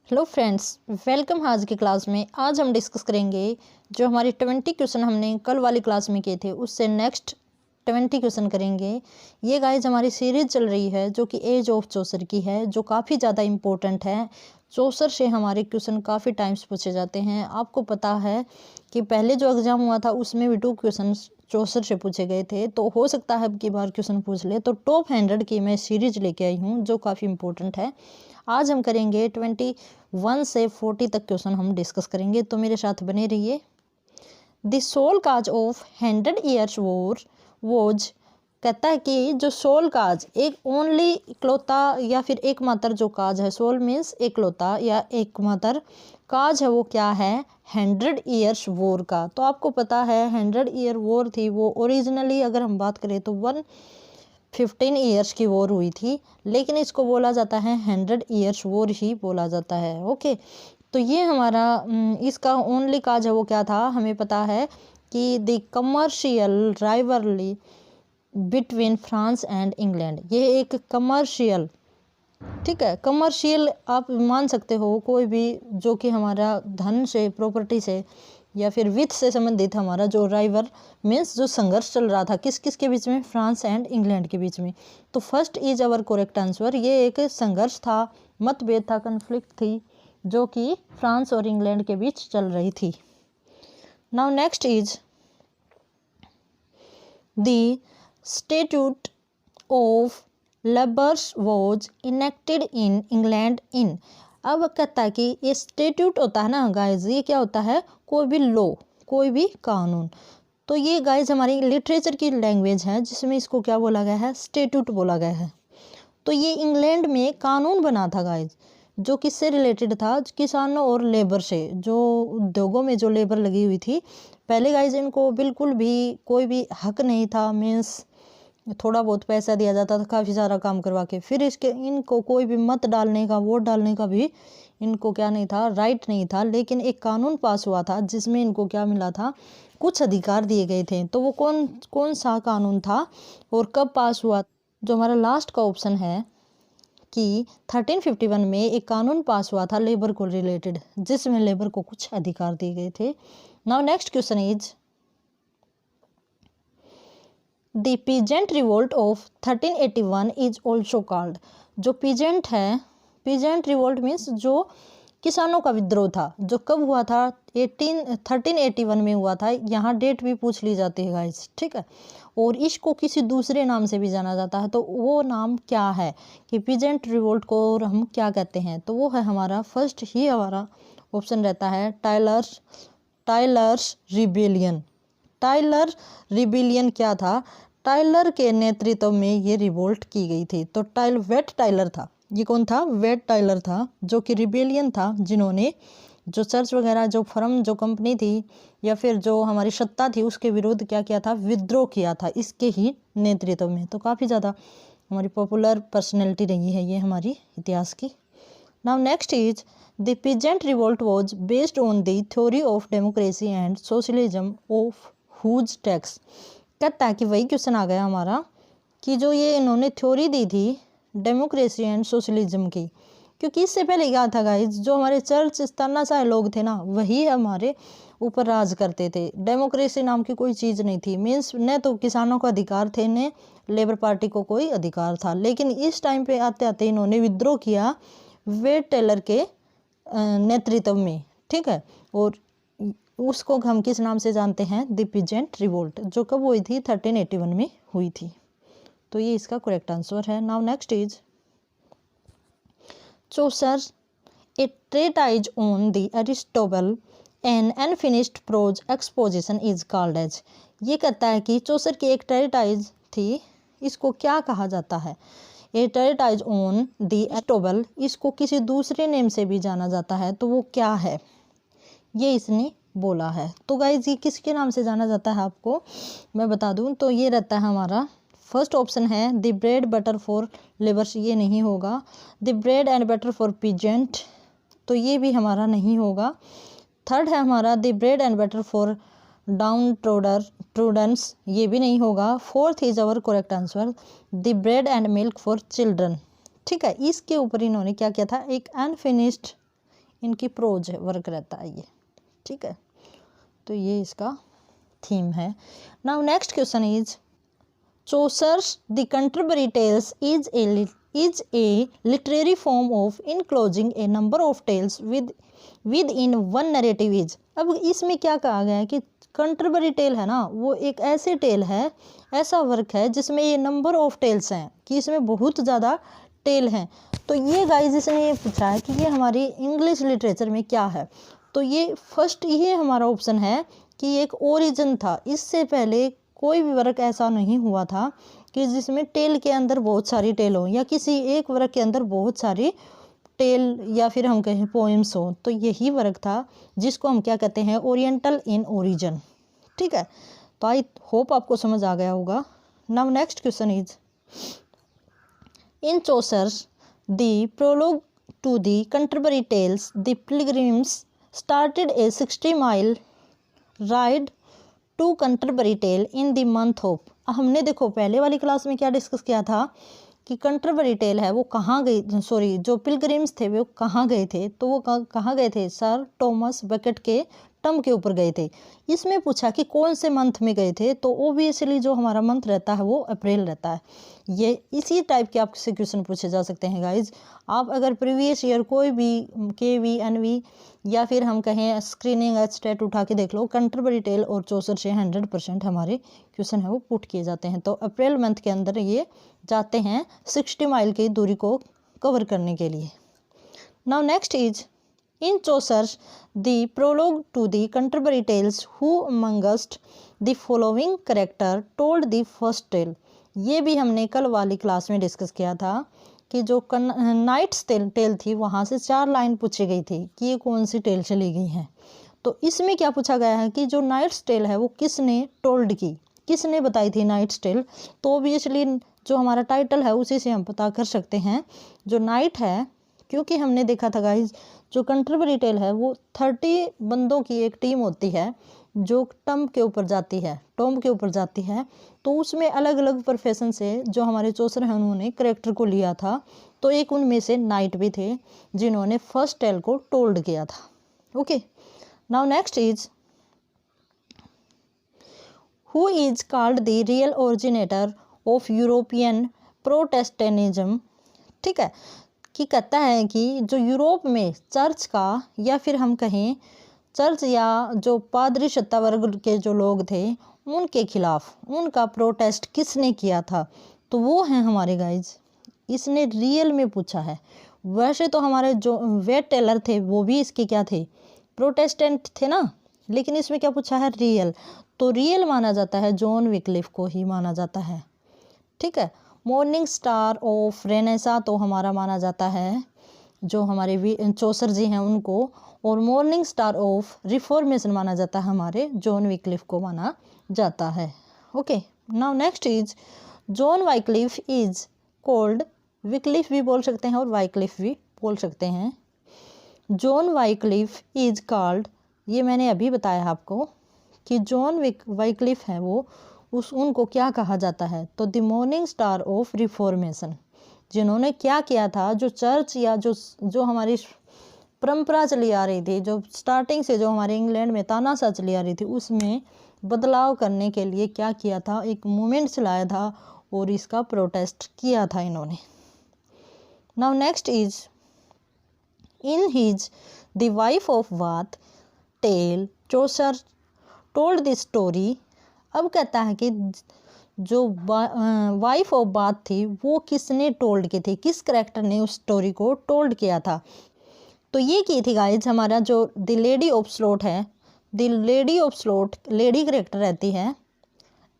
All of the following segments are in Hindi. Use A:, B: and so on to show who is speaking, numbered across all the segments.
A: हेलो फ्रेंड्स, वेलकम आज की क्लास में। आज हम डिस्कस करेंगे जो हमारे 20 क्वेश्चन हमने कल वाली क्लास में किए थे, उससे नेक्स्ट 20 क्वेश्चन करेंगे। ये गाइज हमारी सीरीज चल रही है जो कि एज ऑफ चौसर की है, जो काफ़ी ज़्यादा इम्पोर्टेंट है। चौसर से हमारे क्वेश्चन काफ़ी टाइम्स पूछे जाते हैं। आपको पता है कि पहले जो एग्ज़ाम हुआ था उसमें भी 2 क्वेश्चन चौसर से पूछे गए थे, तो हो सकता है अब की बार क्वेश्चन पूछ ले। तो टॉप 100 की मैं सीरीज लेके आई हूँ जो काफ़ी इंपॉर्टेंट है। आज हम करेंगे 21 से 40 तक क्वेश्चन हम डिस्कस करेंगे, तो मेरे साथ बने रहिए। The sole cause of 100 years war was, कहता है कि जो सोल काज, एक ओनली इकलौता या फिर एकमात्र जो काज है, सोल मीन्स एकलौता या एकमात्र काज है, वो क्या है? 100 ईयर्स वॉर का। तो आपको पता है 100 ईयर वॉर थी, वो ओरिजिनली अगर हम बात करें तो 115 ईयर्स की वॉर हुई थी, लेकिन इसको बोला जाता है 100 ईयर्स वॉर ही बोला जाता है। ओके, तो ये हमारा इसका ओनली काज है वो क्या था? हमें पता है कि the commercial rivalry between France and England, ये एक कमर्शियल, ठीक है, कमर्शियल आप मान सकते हो कोई भी जो कि हमारा धन से, प्रॉपर्टी से या फिर वित्त से संबंधित हमारा जो राइवल मीन्स जो संघर्ष चल रहा था, किस किस के बीच में? फ्रांस एंड इंग्लैंड के बीच में। तो first is our correct answer. ये एक संघर्ष था, मतभेद था, कन्फ्लिक्ट थी जो कि फ्रांस और इंग्लैंड के बीच चल रही थी। Now next is the statute of labours was enacted in England in. अब कहता है कि ये स्टैट्यूट होता है ना गाइज, ये क्या होता है? कोई भी लॉ, कोई भी कानून। तो ये गाइज हमारी लिटरेचर की लैंग्वेज है जिसमें इसको क्या बोला गया है? स्टैट्यूट बोला गया है। तो ये इंग्लैंड में कानून बना था गाइज, जो किससे रिलेटेड था? किसानों और लेबर से, जो उद्योगों में जो लेबर लगी हुई थी। पहले गाइज इनको बिल्कुल भी कोई भी हक नहीं था, मीन्स थोड़ा बहुत पैसा दिया जाता था काफ़ी सारा काम करवा के, फिर इसके इनको कोई भी मत डालने का, वोट डालने का भी इनको क्या नहीं था? राइट नहीं था। लेकिन एक कानून पास हुआ था जिसमें इनको क्या मिला था? कुछ अधिकार दिए गए थे। तो वो कौन कौन सा कानून था और कब पास हुआ? जो हमारा लास्ट का ऑप्शन है कि 1351 में एक कानून पास हुआ था लेबर को रिलेटेड, जिसमें लेबर को कुछ अधिकार दिए गए थे। Now next question is the peasant revolt of 1381 is also called. जो पीजेंट है, पीजेंट रिवोल्ट मीन्स जो किसानों का विद्रोह था, जो कब हुआ था? 1381 में हुआ था। यहाँ डेट भी पूछ ली जाती है गाइस, ठीक है। और इसको किसी दूसरे नाम से भी जाना जाता है, तो वो नाम क्या है? कि पीजेंट रिवोल्ट को हम क्या कहते हैं? तो वो है हमारा फर्स्ट ही हमारा ऑप्शन रहता है टाइलर्स रिबेलियन। टाइलर रिबेलियन क्या था? टाइलर के नेतृत्व में ये रिवोल्ट की गई थी। तो वेट टाइलर था, ये कौन था? वेट टाइलर था, जो कि रिबेलियन था, जिन्होंने जो चर्च वगैरह, जो फर्म, जो कंपनी थी या फिर जो हमारी सत्ता थी, उसके विरुद्ध क्या किया था? विद्रोह किया था इसके ही नेतृत्व में। तो काफ़ी ज़्यादा हमारी पॉपुलर पर्सनैलिटी रही है ये हमारी इतिहास की। Now next is the peasant revolt was based on the theory of democracy and socialism of whose tax. कहता है कि वही क्वेश्चन आ गया हमारा कि जो ये इन्होंने थ्योरी दी थी डेमोक्रेसी एंड सोशलिज्म की, क्योंकि इससे पहले क्या था गाइज? जो हमारे चर्च तानाशाह लोग थे ना, वही हमारे ऊपर राज करते थे। डेमोक्रेसी नाम की कोई चीज़ नहीं थी, मीन्स न तो किसानों को अधिकार थे, न लेबर पार्टी को कोई अधिकार था। लेकिन इस टाइम पे आते आते इन्होंने विद्रोह किया वेट टेलर के नेतृत्व में, ठीक है। और उसको हम किस नाम से जानते हैं? द पीजेंट रिवोल्ट, जो कब हुई थी? 1381 में हुई थी। तो ये इसका करेक्ट आंसर है। Now next is Chaucer a treatise on the Aristotle an unfinished prose exposition is called age. ये कहता है कि चौसर की एक ट्रेटाइज थी, इसको क्या कहा जाता है? ए ट्रेटाइज ऑन द एरिस्टोटल, इसको किसी दूसरे नेम से भी जाना जाता है, तो वो क्या है? ये इसने बोला है। तो गाइज ये किसके नाम से जाना जाता है आपको मैं बता दूं, तो ये रहता है हमारा फर्स्ट ऑप्शन है the bread butter for labours, ये नहीं होगा। The bread and butter for peasant, तो ये भी हमारा नहीं होगा। थर्ड है हमारा the bread and butter for downtroddens, ये भी नहीं होगा। Fourth is our correct answer the bread and milk for children, ठीक है। इसके ऊपर इन्होंने क्या किया था? एक अनफिनिश्ड इनकी प्रोज वर्क रहता है ये, ठीक है। तो ये इसका थीम है। Now next question is Chaucer's The Canterbury Tales is a literary form of enclosing a number of tales within one narrative is। अब इसमें क्या कहा गया है कि कंटरबरी टेल है ना, वो एक ऐसे टेल है, ऐसा वर्क है जिसमें ये नंबर ऑफ टेल्स हैं, कि इसमें बहुत ज़्यादा टेल हैं। तो ये गाइस इसने ये पूछा है कि ये हमारी इंग्लिश लिटरेचर में क्या है। तो ये फर्स्ट ये हमारा ऑप्शन है कि एक ओरिजिन था, इससे पहले कोई भी वर्क ऐसा नहीं हुआ था कि जिसमें टेल के अंदर बहुत सारी टेल हो, या किसी एक वर्क के अंदर बहुत सारी टेल या फिर हम कहें पोएम्स हो। तो यही वर्क था जिसको हम क्या कहते हैं, ओरिएंटल इन ओरिजिन, ठीक है। तो आई होप आपको समझ आ गया होगा। Now next question is in Chaucer's the prologue to the Canterbury Tales the pilgrims started a 60-mile ride to Canterbury tale in the month of. हमने देखो पहले वाली क्लास में क्या डिस्कस किया था कि कंटरबरी टेल है वो कहाँ गई, सॉरी जो पिलग्रिम्स थे वो कहाँ गए थे। तो वो कहाँ गए थे, सर टॉमस बकेट के टम के ऊपर गए थे। इसमें पूछा कि कौन से मंथ में गए थे, तो ओबियसली जो हमारा मंथ रहता है वो अप्रैल रहता है। ये इसी टाइप के आपसे क्वेश्चन पूछे जा सकते हैं गाइज। आप अगर प्रीवियस ईयर कोई भी KV NV या फिर हम कहें स्क्रीनिंग स्टेट उठा के देख लो, कंटरबरी टेल और चौसर से 100% हमारे क्वेश्चन है वो पुट किए जाते हैं। तो अप्रैल मंथ के अंदर ये जाते हैं 60 माइल की दूरी को कवर करने के लिए। Now next is in Chaucer the prologue to the Canterbury Tales who amongst the following character told the first tale. ये भी हमने कल वाली क्लास में डिस्कस किया था कि जो नाइट्स टेल थी वहाँ से 4 लाइन पूछी गई थी कि ये कौन सी टेल चली गई हैं। तो इसमें क्या पूछा गया है कि जो नाइट्स टेल है वो किसने टोल्ड की, किसने बताई थी नाइट्स टेल। तो ऑब्वियसली जो हमारा टाइटल है उसी से हम पता कर सकते हैं। जो नाइट है, क्योंकि हमने देखा था गाइज जो कंटरबरी टेल है वो 30 बंदों की एक टीम होती है जो टॉम के ऊपर जाती है। तो उसमें अलग अलग प्रोफेशन से जो हमारे चौसर हैं उन्होंने करेक्टर को लिया था। तो एक उनमें से नाइट भी थे जिन्होंने फर्स्ट टेल को टोल्ड किया था। Okay, now next is who is called the real originator of European Protestantism. ठीक है, कि कहता है कि जो यूरोप में चर्च का या फिर हम कहें चर्च या जो पादरी सत्ता वर्ग के जो लोग थे उनके खिलाफ उनका प्रोटेस्ट किसने किया था। तो वो हैं हमारे गाइज, इसने रियल में पूछा है। वैसे तो हमारे जो वेट टेलर थे वो भी इसके क्या थे, प्रोटेस्टेंट थे ना, लेकिन इसमें क्या पूछा है, रियल। तो रियल माना जाता है जॉन विक्लिफ को ही माना जाता है। ठीक है, मॉर्निंग स्टार ऑफ रेनेसा तो हमारा माना जाता है जो हमारे चौसर जी हैं उनको, और मॉर्निंग स्टार ऑफ रिफॉर्मेशन माना जाता है हमारे जॉन विक्लिफ को माना जाता है। Okay, now next is John Wycliffe is called, Wycliffe भी बोल सकते हैं और वाइक्लिफ भी बोल सकते हैं। जॉन वाइक्लिफ इज कॉल्ड, ये मैंने अभी बताया आपको कि जॉन वाइक्लिफ है वो उनको क्या कहा जाता है। तो the morning star of reformation, जिन्होंने क्या किया था, जो चर्च या जो हमारी परंपरा चली आ रही थी, जो स्टार्टिंग से जो हमारे इंग्लैंड में तानाशाह चली आ रही थी, उसमें बदलाव करने के लिए क्या किया था, एक मूवमेंट चलाया था और इसका प्रोटेस्ट किया था इन्होंने। Now next is in his the wife of Bath tale Chaucer told the story. अब कहता है कि जो वाइफ ऑफ बाथ थी वो किसने टोल्ड की थी, किस करेक्टर ने उस स्टोरी को टोल्ड किया था। तो ये की थी गाइज हमारा जो द लेडी ऑफ स्लॉट है, the lady of slot lady character रहती है।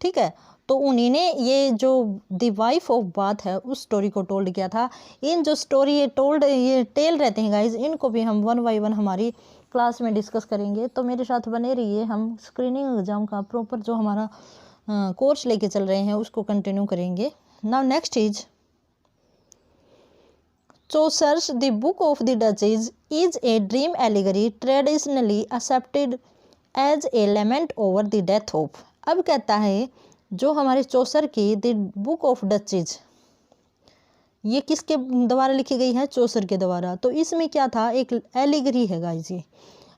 A: ठीक है, तो उन्हीं ने ये जो द वाइफ ऑफ बाथ है उस स्टोरी को टोल्ड किया था। इन जो स्टोरी ये टेल रहते हैं गाइज, इनको भी हम 1 बाय 1 हमारी क्लास में डिस्कस करेंगे। तो मेरे साथ बने रहिए, हम स्क्रीनिंग एग्जाम का प्रॉपर जो हमारा कोर्स लेके चल रहे हैं उसको कंटिन्यू करेंगे। Now next is Chaucer's the Book of the Duchess is a dream allegory traditionally accepted as a lament over the death of. अब कहता है जो हमारे चौसर की द बुक ऑफ डचेस, ये किसके द्वारा लिखी गई है? चौसर के द्वारा। तो इसमें क्या था? एक एलिगरी है गाइस। ये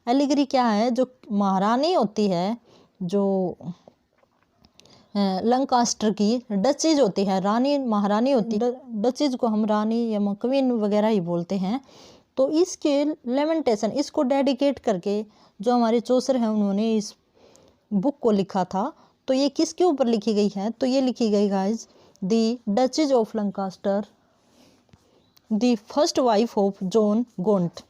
A: एलिगरी क्या है? जो महारानी होती है, जो लंकास्टर की डचेज होती है, रानी महारानी होती है, डचेज को हम रानी या क्वीन वगैरह ही बोलते हैं। तो इसके लेमेंटेशन, इसको डेडिकेट करके जो हमारे चौसर हैं उन्होंने इस बुक को लिखा था। तो ये किसके ऊपर लिखी गई है? तो ये लिखी गई guys the duchess of Lancaster, the first wife of John ground.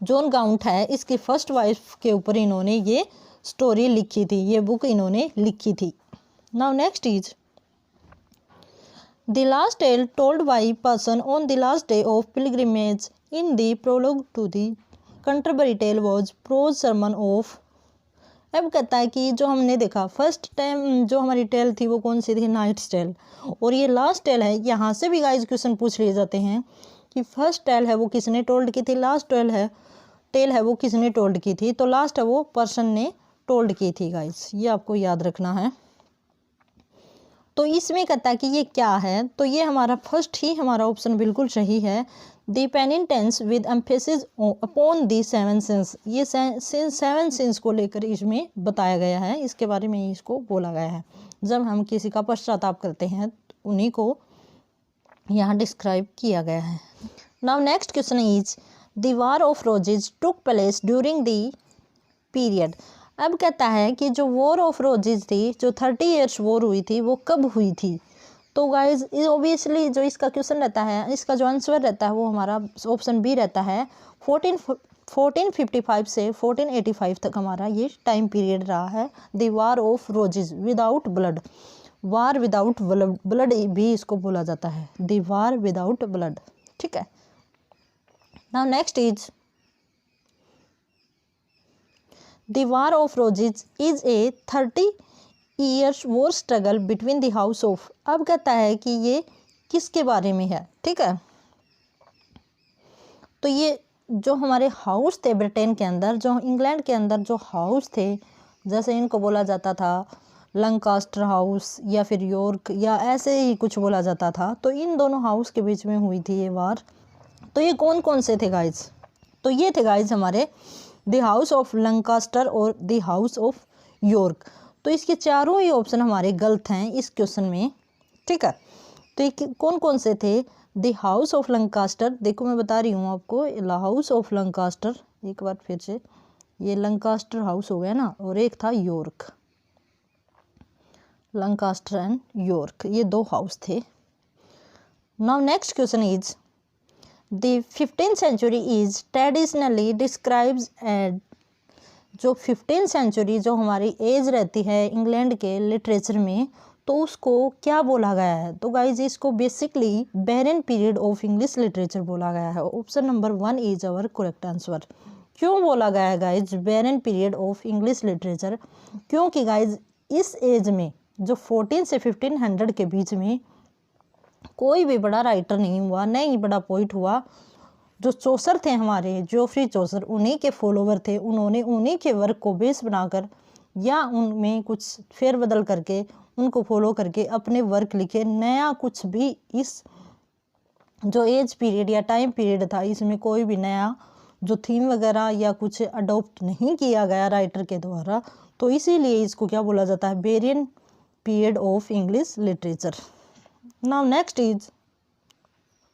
A: John ground है, इसकी फर्स्ट वाइफ के ऊपर इन्होंने ये स्टोरी लिखी थी, ये बुक इन्होंने लिखी थी। Now next is the last tale told by person on the last day of pilgrimage in the prologue to the Canterbury tale was prose sermon of. अब कहता है कि जो हमने देखा फर्स्ट टाइम जो हमारी टेल थी वो कौन सी थी? Knight's tale. और ये लास्ट टेल है, यहाँ से भी गाइस क्वेश्चन पूछ लिए जाते हैं कि फर्स्ट टेल है वो किसने टोल्ड की थी, लास्ट टेल है वो किसने टोल्ड की थी। तो लास्ट है वो पर्सन ने टोल्ड की थी गाइस, ये आपको याद रखना है। तो इसमें कहता है कि ये क्या है? तो ये हमारा फर्स्ट ही हमारा ऑप्शन बिल्कुल सही है, the penitence with emphasis upon the seven sins. ये सेवन सिंस को लेकर इसमें बताया गया है, इसके बारे में इसको बोला गया है। जब हम किसी का पश्चाताप करते हैं तो उन्हीं को यहाँ डिस्क्राइब किया गया है। Now next question is the war of roses took place during the period. अब कहता है कि जो वॉर ऑफ रोजेज थी, जो 30 ईयर्स वॉर हुई थी, वो कब हुई थी? तो गाइज ओबियसली जो इसका क्वेश्चन रहता है, इसका जो आंसर रहता है वो हमारा ऑप्शन बी रहता है। 1455 से 1485 तक हमारा ये टाइम पीरियड रहा है। The war of roses without blood, war without blood भी इसको बोला जाता है, द वार विदाउट ब्लड। ठीक है। Now next is the war of roses is a 30 years war struggle between the house of. अब कहता है कि ये किसके बारे में है? ठीक है। तो ये जो हमारे हाउस थे ब्रिटेन के अंदर, जो इंग्लैंड के अंदर जो हाउस थे, जैसे इनको बोला जाता था लंकास्टर हाउस या फिर यॉर्क या ऐसे ही कुछ बोला जाता था। तो इन दोनों हाउस के बीच में हुई थी ये वार। तो ये कौन कौन से थे गाइज? तो ये थे गाइज हमारे द हाउस ऑफ लंकास्टर और द हाउस ऑफ यॉर्क। तो इसके चारों ही ऑप्शन हमारे गलत हैं इस क्वेश्चन में। ठीक है। तो ये कौन कौन से थे? द हाउस ऑफ लंकास्टर, देखो मैं बता रही हूँ आपको, हाउस ऑफ लंकास्टर, एक बार फिर से, ये लंकास्टर हाउस हो गया ना, और एक था यॉर्क, लंकास्टर एंड यॉर्क, ये दो हाउस थे। Now next question is the 15th century is traditionally describes as. जो 15th सेंचुरी जो हमारी एज रहती है इंग्लैंड के लिटरेचर में, तो उसको क्या बोला गया है? तो गाइज इसको basically barren period of English literature बोला गया है। Option number 1 is our correct answer. क्यों बोला गया है guys barren period of English literature? क्योंकि गाइज इस एज में जो 14 से 1500 के बीच में कोई भी बड़ा राइटर नहीं हुआ, न ही बड़ा पोइट हुआ। जो चौसर थे हमारे, जोफ्री चौसर, उन्हीं के फॉलोवर थे। उन्होंने उन्हीं के वर्क को बेस बनाकर या उनमें कुछ फेरबदल करके उनको फॉलो करके अपने वर्क लिखे। नया कुछ भी इस जो एज पीरियड या टाइम पीरियड था, इसमें कोई भी नया जो थीम वगैरह या कुछ अडोप्ट नहीं किया गया राइटर के द्वारा। तो इसीलिए इसको क्या बोला जाता है? Barren period of English literature. Now next is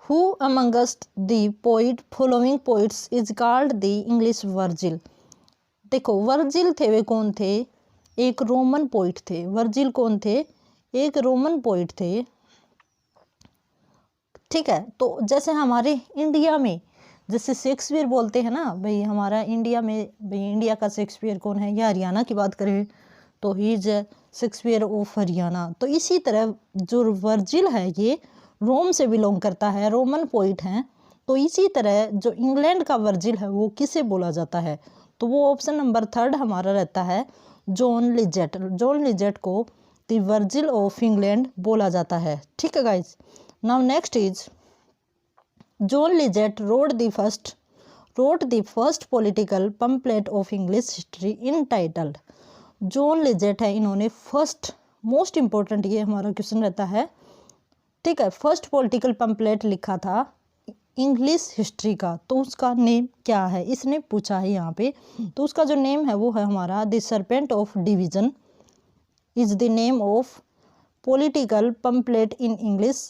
A: Who amongst the following poets is called the English Virgil? देखो वर्जिल थे वे कौन थे? एक रोमन पोइट थे। वर्जिल कौन थे? एक रोमन पोइट थे। ठीक है। तो जैसे हमारे इंडिया में जैसे शेक्सपियर बोलते हैं ना भाई, हमारा इंडिया में भाई इंडिया का शेक्सपियर कौन है? या हरियाणा की बात करें तो he is Shakespeare of Haryana. तो इसी तरह जो वर्जिल है ये रोम से बिलोंग करता है, रोमन पोइट हैं। तो इसी तरह जो इंग्लैंड का वर्जिल है वो किसे बोला जाता है? तो वो ऑप्शन नंबर 3 हमारा रहता है, जॉन लिजेट। जॉन लिजेट को द वर्जिल ऑफ इंग्लैंड बोला जाता है। ठीक है guys. Now next is John Lydgate wrote the first political pamphlet of English history entitled. John Lydgate है, इन्होंने फर्स्ट, मोस्ट इम्पोर्टेंट ये हमारा क्वेश्चन रहता है, ठीक है। फर्स्ट पॉलिटिकल पम्पलेट लिखा था इंग्लिश हिस्ट्री का, तो उसका नेम क्या है, इसने पूछा है यहाँ पे। तो उसका जो नेम है वो है हमारा the serpent of division is the name of political pamphlet in English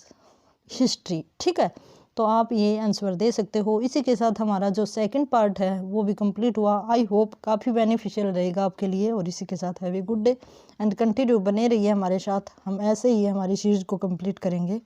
A: history. ठीक है, तो आप ये आंसर दे सकते हो। इसी के साथ हमारा जो सेकंड पार्ट है वो भी कंप्लीट हुआ। आई होप काफ़ी बेनिफिशियल रहेगा आपके लिए। और इसी के साथ have a good day and continue बने रहिए हमारे साथ, हम ऐसे ही हमारी सीरीज को कंप्लीट करेंगे।